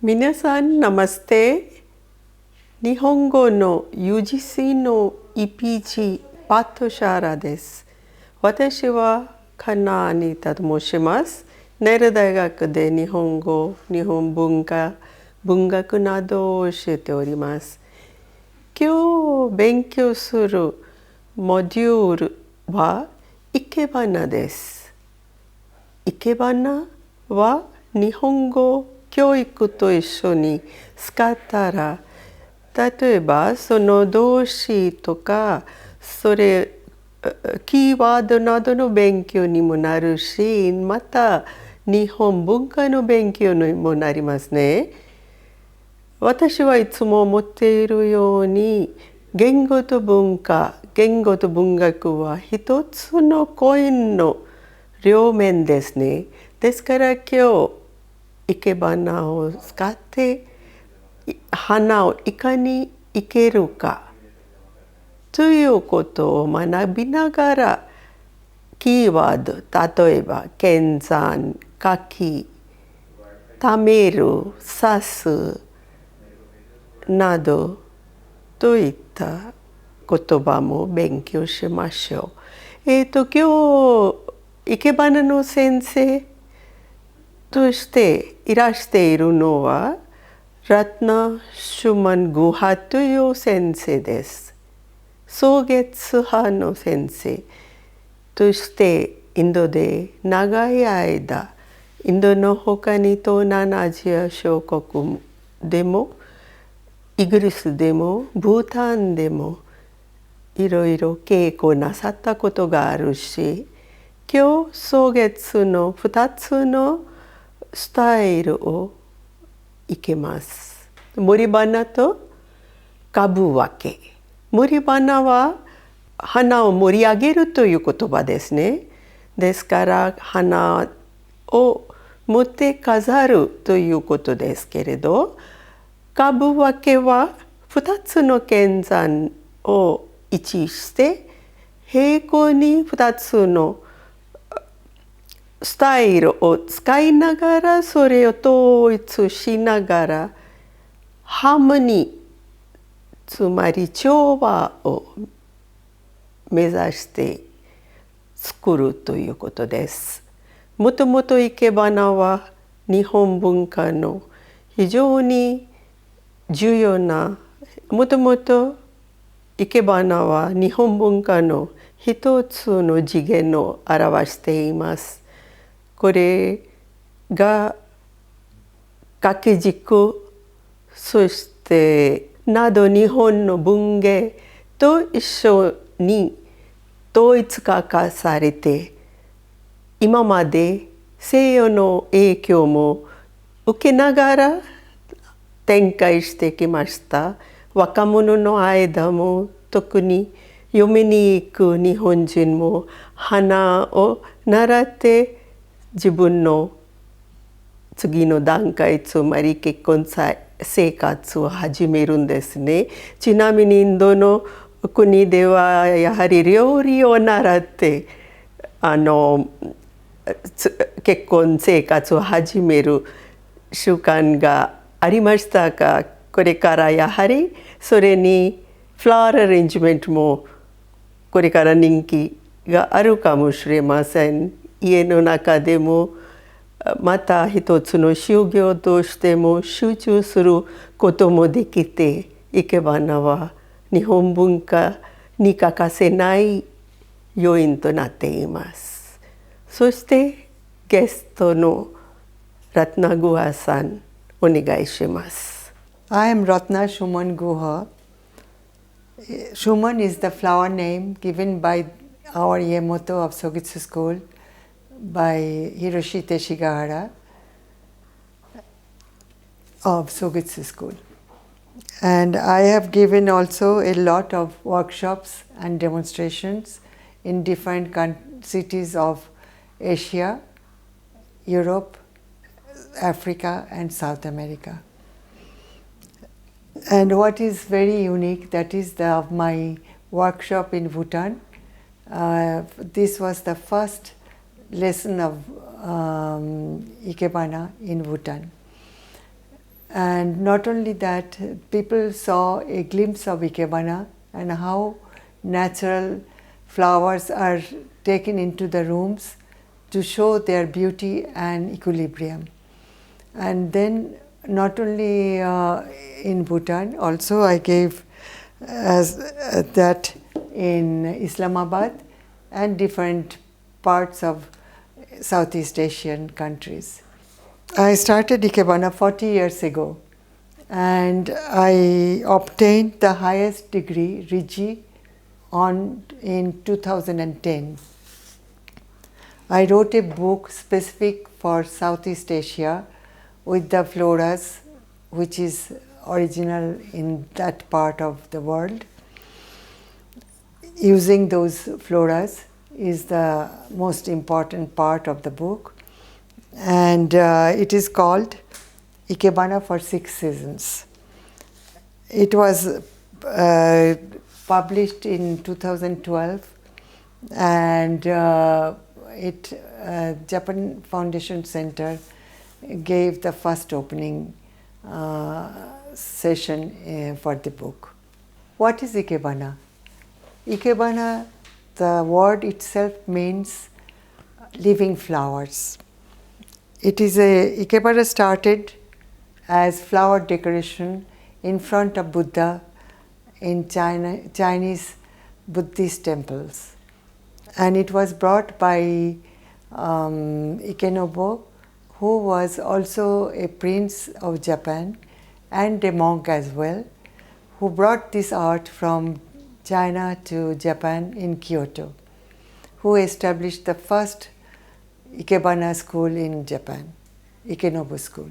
皆さん、ナマステ。日本語の UGC の EPG パトシャーラです。私はカナアニタと申します。ネイル大学で日本語、日本文化、文学などを教えております。今日勉強するモデュールはイケバナです。イケバナは日本語教育と一緒に使ったら、例えばその動詞とかキーワードなどの勉強にもなるし、また日本文化の勉強にもなりますね。私はいつも思っているように、言語と文化、言語と文学は一つのコインの両面ですね。ですから今日生け花を使って花をいかに生けるかということを学びながら、キーワード、例えば剣山、書き、ためる、刺すなどといった言葉も勉強しましょう。今日生け花の先生としていらしているのはラトナ・シュマン・グハという先生です。ソゲツ派の先生としてインドで長い間、インドの他に東南アジア諸国でもイギリスでもブータンでもいろいろ稽古なさったことがあるし、今日ソゲツの2つのスタイルをいけます。森花と株分け。森花は花を盛り上げるという言葉ですね。ですから花を持って飾るということですけれど、株分けは2つの剣山を位置して平行に2つのスタイルを使いながら、それを統一しながらハーモニー、つまり調和を目指して作るということです。もともと生け花は日本文化の非常に重要な、もともと生け花は日本文化の一つの次元を表しています。これが掛け軸、そしてなど日本の文芸と一緒に統一化されて、今まで西洋の影響も受けながら展開してきました。若者の間も特に読みに行く日本人も花を習って自分の次の段階、つまり結婚生活を始めるんですね。ちなみにインドの国ではやはり料理を習って結婚生活を始める習慣がありましたが、これからやはりそれにフラワーアレンジメントもこれから人気があるかもしれません。家の中でもまた一つの修行としても集中することもできて、生け花は日本文化に欠かせない要因となっています。そしてゲストのラトナ・グハさん、お願いします。I am Ratna Shuman Guha. Shuman is the flower name given by our Iemoto of Sogetsu school by Hiroshi Teshigahara of Sogetsu school. And I have given also a lot of workshops and demonstrations in different cities of Asia, Europe, Africa and South America. And what is very unique, that is my workshop in Bhutan. This was the first lesson of Ikebana in Bhutan. And not only that, people saw a glimpse of Ikebana and how natural flowers are taken into the rooms to show their beauty and equilibrium. And then not only in Bhutan, also I gave as that in Islamabad and different parts of Southeast Asian countries. I started Ikebana 40 years ago, and I obtained the highest degree, Riji, in 2010. I wrote a book specific for Southeast Asia with the floras, which is original in that part of the world. Using those floras is the most important part of the book, and it is called Ikebana for 6 Seasons. It was published in 2012, and Japan Foundation Center gave the first opening session for the book. What is Ikebana? Ikebana, the word itself means living flowers. Ikebana started as flower decoration in front of Buddha in Chinese Buddhist temples. And it was brought by Ikenobu, who was also a prince of Japan and a monk as well, who brought this art from China to Japan in Kyoto, who established the first Ikebana school in Japan, Ikenobu School,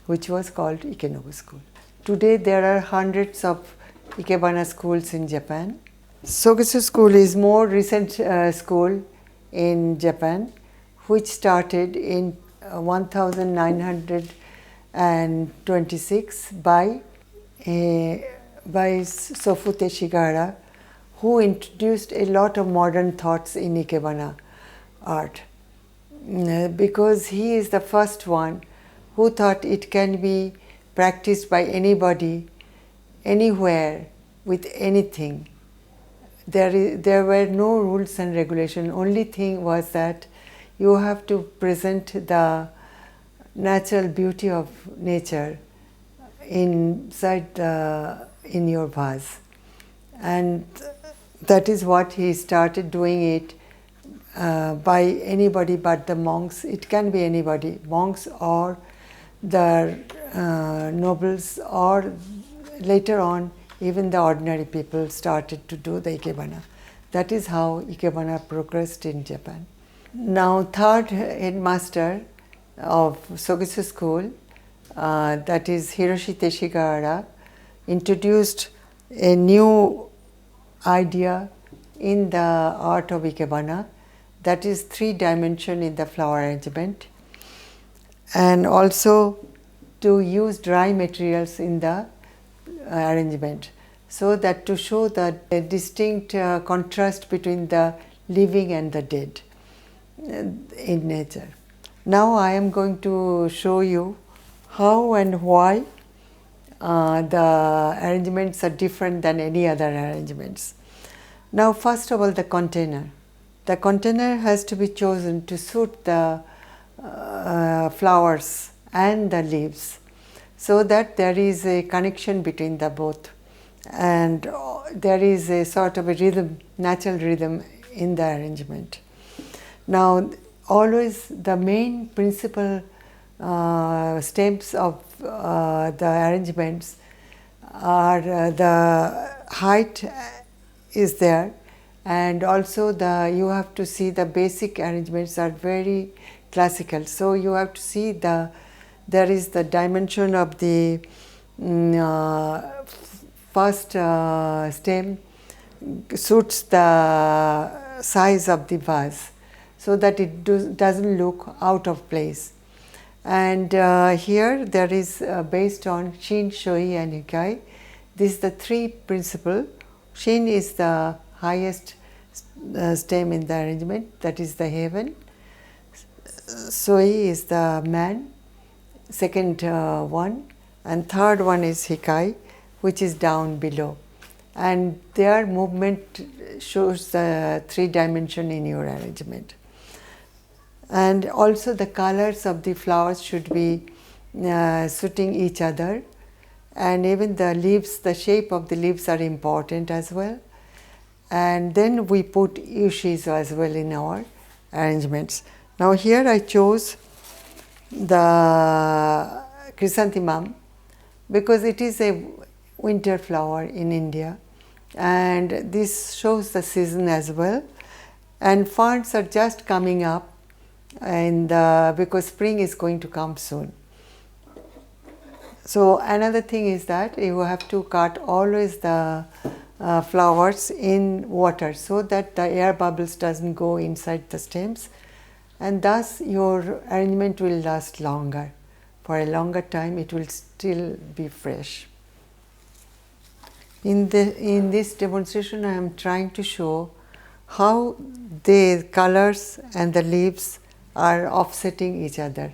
which was called Ikenobu School. Today there are hundreds of Ikebana schools in Japan. Sogetsu School is more recent school in Japan, which started in 1926 by Sofu Teshigahara, who introduced a lot of modern thoughts in Ikebana art, because he is the first one who thought it can be practiced by anybody, anywhere, with anything. There were no rules and regulations. Only thing was that you have to present the natural beauty of nature inside in your vase, and that is what he started doing it by anybody but the monks. It can be anybody, monks or the nobles, or later on even the ordinary people started to do the Ikebana. That is how Ikebana progressed in Japan. Now, third headmaster of Sogetsu School, that is Hiroshi Teshigahara, introduced a new idea in the art of Ikebana, that is 3-dimension in the flower arrangement, and also to use dry materials in the arrangement, so that to show the distinct contrast between the living and the dead in nature. Now I am going to show you how and why the arrangements are different than any other arrangements. Now, first of all, the container. The container has to be chosen to suit the flowers and the leaves, so that there is a connection between the both, and there is a sort of a rhythm, natural rhythm in the arrangement. Now, always the main principal steps of the arrangements are the height is there, and also you have to see the basic arrangements are very classical. So you have to see there is the dimension of the first stem suits the size of the vase, so that it doesn't look out of place. And here there is based on Shin, Shoi and Hikai. This is the 3 principle. Shin is the highest stem in the arrangement, that is the heaven. Soi is the man, second one, and third one is Hikai, which is down below. And their movement shows the 3 dimension in your arrangement. And also the colors of the flowers should be suiting each other, and even the leaves, the shape of the leaves are important as well. And then we put yushis as well in our arrangements. Now here I chose the chrysanthemum because it is a winter flower in India, and this shows the season as well. And ferns are just coming up, and because spring is going to come soon. So another thing is that you have to cut always the flowers in water so that the air bubbles doesn't go inside the stems, and thus your arrangement will last longer. For a longer time it will still be fresh. In this demonstration I am trying to show how the colors and the leaves are offsetting each other.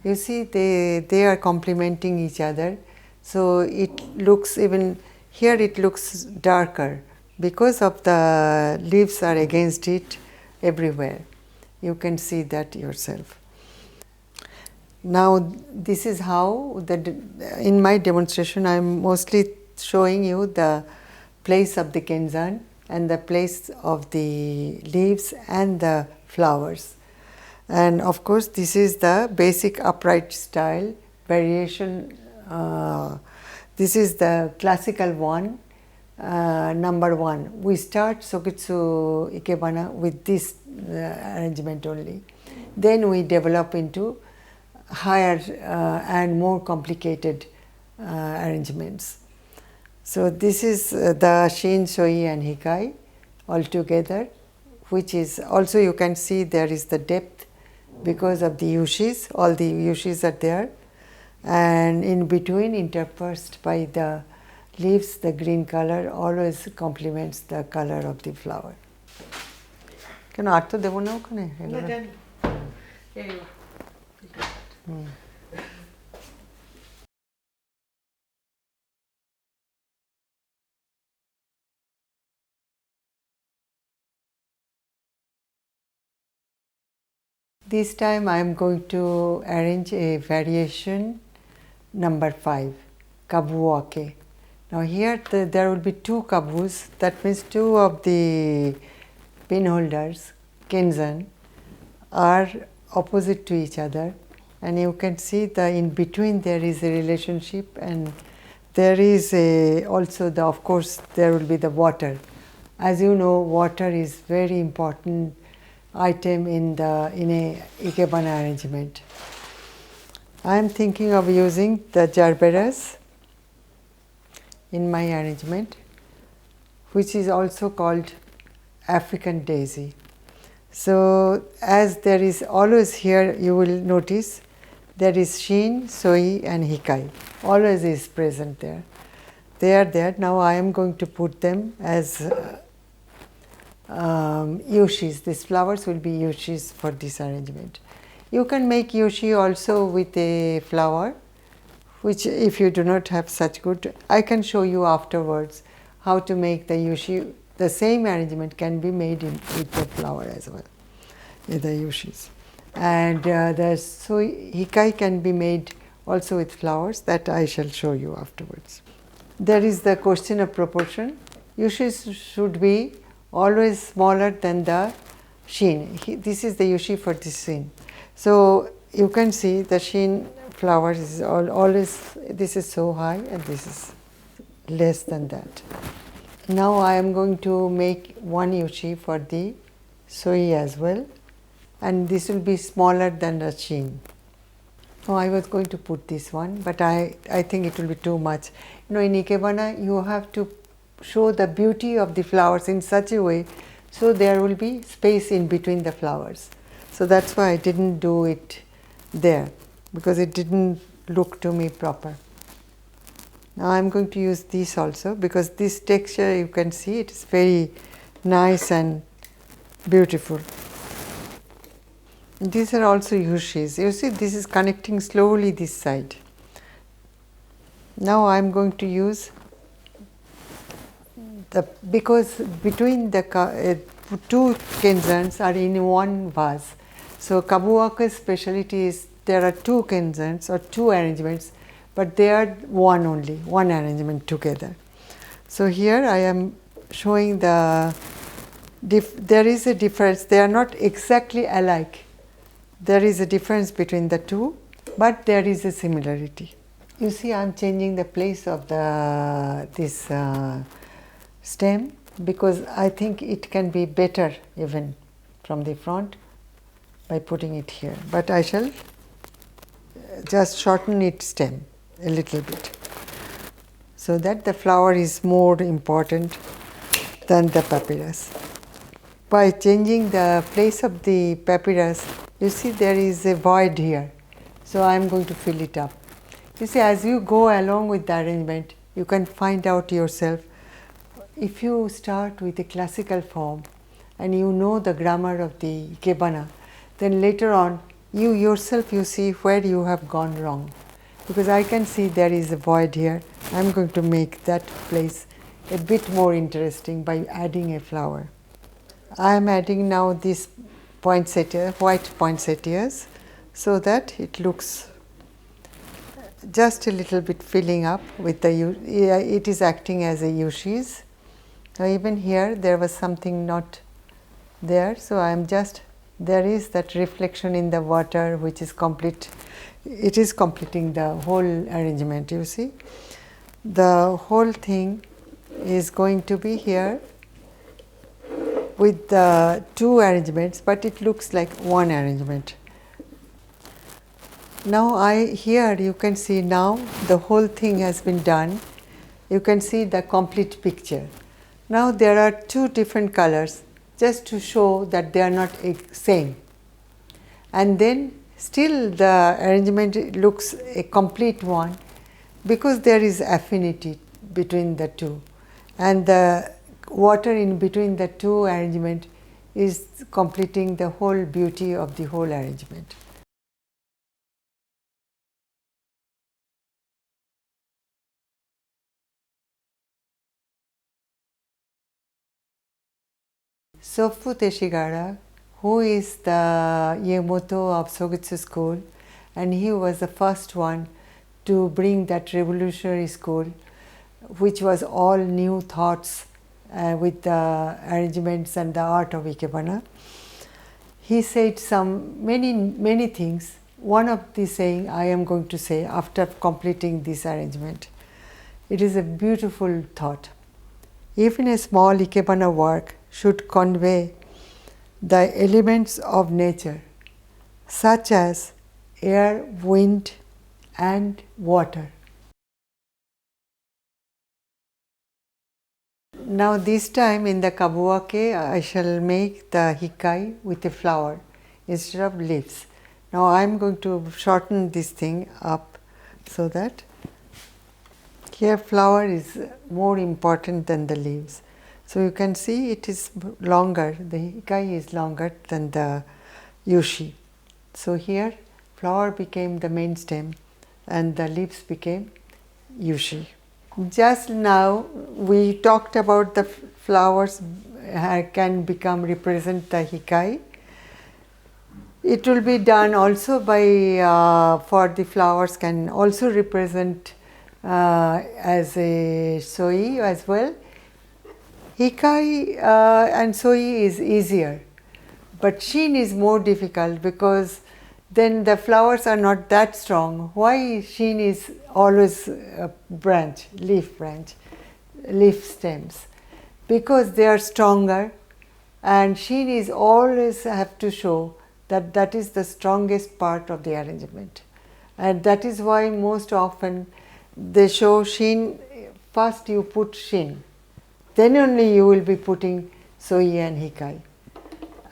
You see, they are complementing each other, so it looks, even here it looks darker because of the leaves are against it everywhere. You can see that yourself. Now this is how in my demonstration I am mostly showing you the place of the Kenzan and the place of the leaves and the flowers. And of course this is the basic upright style variation. This is the classical one, number 1. We start Sogetsu Ikebana with this arrangement only. Then we develop into higher and more complicated arrangements. So this is the Shin, Shoi and Hikai all together, which is also, you can see there is the depth because of the yushis. All the yushis are there, and in between, interspersed by the leaves, the green color always complements the color of the flower. Can I add to the one? This time I am going to arrange a variation number 5, kabuake. Now here there will be 2 kabus, that means 2 of the pin holders, Kenzan, are opposite to each other, and you can see the in between there is a relationship, and there is also the, of course there will be the water. As you know, water is very important item in a Ikebana arrangement. I am thinking of using the Gerberas in my arrangement, which is also called African daisy. So as there is always here, you will notice there is Shin, Soi and Hikai, always is present there. They are there. Now I am going to put them as yushis. These flowers will be yushis for this arrangement. You can make yushi also with a flower, which if you do not have such good, I can show you afterwards how to make the yushi. The same arrangement can be made with the flower as well, with the yushis. And the hikai can be made also with flowers, that I shall show you afterwards. There is the question of proportion. Yushis should be always smaller than the shin. This is the yushi for this shin. So you can see the shin flowers is always, this is so high and this is less than that. Now I am going to make one yushi for the soi as well, and this will be smaller than the shin. Now I was going to put this one, but I think it will be too much. You know, in Ikebana you have to show the beauty of the flowers in such a way so there will be space in between the flowers. So that's why I didn't do it there, because it didn't look to me proper. Now I am going to use this also, because this texture, you can see it is very nice and beautiful. These are also yushis. You see, this is connecting slowly this side. Now I am going to use because between the two kenzans are in one vase. So Kabuwaka's specialty is there are two kenzans or two arrangements, but they are one only, one arrangement together. So here I am showing there is a difference. They are not exactly alike. There is a difference between the two, but there is a similarity. You see, I am changing the place of this stem because I think it can be better even from the front by putting it here. But I shall just shorten its stem a little bit so that the flower is more important than the papyrus. By changing the place of the papyrus, you see there is a void here. So I am going to fill it up. You see, as you go along with the arrangement, you can find out yourself. If you start with a classical form and you know the grammar of the Ikebana, then later on you yourself you see where you have gone wrong. Because I can see there is a void here. I am going to make that place a bit more interesting by adding a flower. I am adding now this poinsettia, white poinsettias, so that it looks just a little bit filling up with it is acting as a yushis. Now even here there was something not there, so I am just, there is that reflection in the water which is complete, it is completing the whole arrangement, you see. The whole thing is going to be here with the two arrangements, but it looks like one arrangement. Now here you can see now the whole thing has been done. You can see the complete picture. Now there are two different colors just to show that they are not same. And then still the arrangement looks a complete one because there is affinity between the two. And the water in between the two arrangement is completing the whole beauty of the whole arrangement. Sofu Teshigara, who is the Iemoto of Sogetsu school, and he was the first one to bring that revolutionary school, which was all new thoughts with the arrangements and the art of Ikebana. He said many things. One of the saying I am going to say after completing this arrangement. It is a beautiful thought. Even a small Ikebana work should convey the elements of nature, such as air, wind, and water. Now this time in the kabuwake, I shall make the hikai with a flower instead of leaves. Now I am going to shorten this thing up so that here flower is more important than the leaves. So you can see it is longer, the hikai is longer than the yushi. So here flower became the main stem and the leaves became yushi. Just now we talked about the flowers can represent the hikai. It will be done also by, for the flowers can also represent as a soi as well. Hikai and soi is easier, but shin is more difficult because then the flowers are not that strong. Why shin is always a branch, leaf stems? Because they are stronger, and shin is always have to show that that is the strongest part of the arrangement. And that is why most often they show shin, first you put shin, then only you will be putting soi and hikai.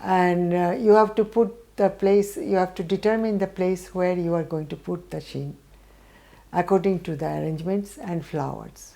And you have to put the place, you have to determine the place where you are going to put the shin according to the arrangements and flowers.